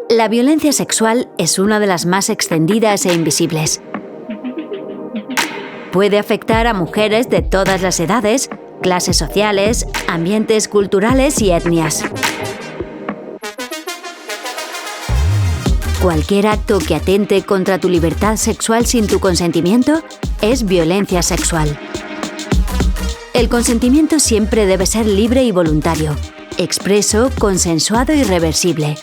La violencia sexual es una de las más extendidas e invisibles. Puede afectar a mujeres de todas las edades, clases sociales, ambientes culturales y etnias. Cualquier acto que atente contra tu libertad sexual sin tu consentimiento es violencia sexual. El consentimiento siempre debe ser libre y voluntario, expreso, consensuado y reversible.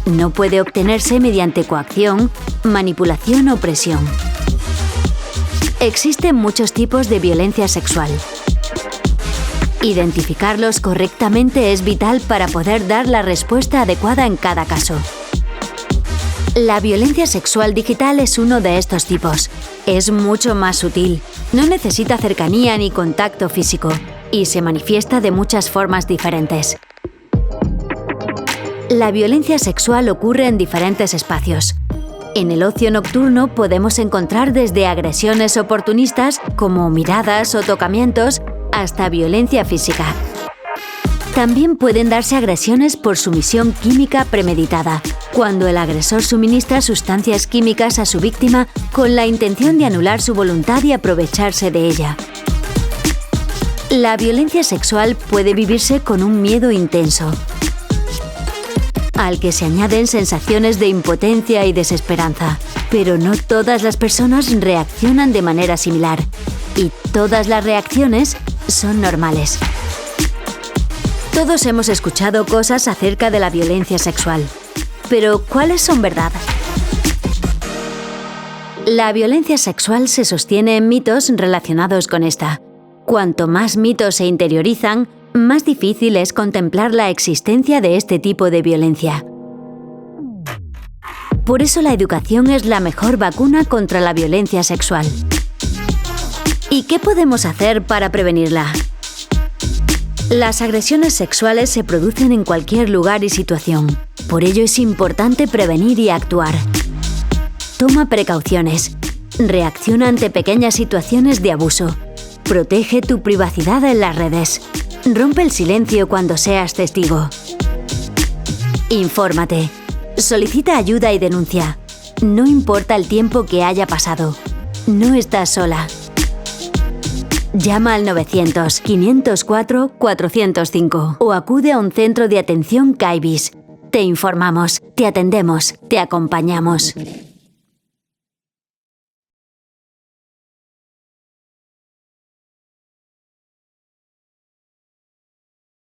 No puede obtenerse mediante coacción, manipulación o presión. Existen muchos tipos de violencia sexual. Identificarlos correctamente es vital para poder dar la respuesta adecuada en cada caso. La violencia sexual digital es uno de estos tipos. Es mucho más sutil, no necesita cercanía ni contacto físico y se manifiesta de muchas formas diferentes. La violencia sexual ocurre en diferentes espacios. En el ocio nocturno podemos encontrar desde agresiones oportunistas, como miradas o tocamientos, hasta violencia física. También pueden darse agresiones por sumisión química premeditada, cuando el agresor suministra sustancias químicas a su víctima con la intención de anular su voluntad y aprovecharse de ella. La violencia sexual puede vivirse con un miedo intenso, al que se añaden sensaciones de impotencia y desesperanza. Pero no todas las personas reaccionan de manera similar, y todas las reacciones son normales. Todos hemos escuchado cosas acerca de la violencia sexual, pero ¿cuáles son verdad? La violencia sexual se sostiene en mitos relacionados con esta. Cuanto más mitos se interiorizan, más difícil es contemplar la existencia de este tipo de violencia. Por eso la educación es la mejor vacuna contra la violencia sexual. ¿Y qué podemos hacer para prevenirla? Las agresiones sexuales se producen en cualquier lugar y situación. Por ello es importante prevenir y actuar. Toma precauciones. Reacciona ante pequeñas situaciones de abuso. Protege tu privacidad en las redes. Rompe el silencio cuando seas testigo. Infórmate. Solicita ayuda y denuncia. No importa el tiempo que haya pasado. No estás sola. Llama al 900-504-405 o acude a un centro de atención CAIBIS. Te informamos, te atendemos, te acompañamos.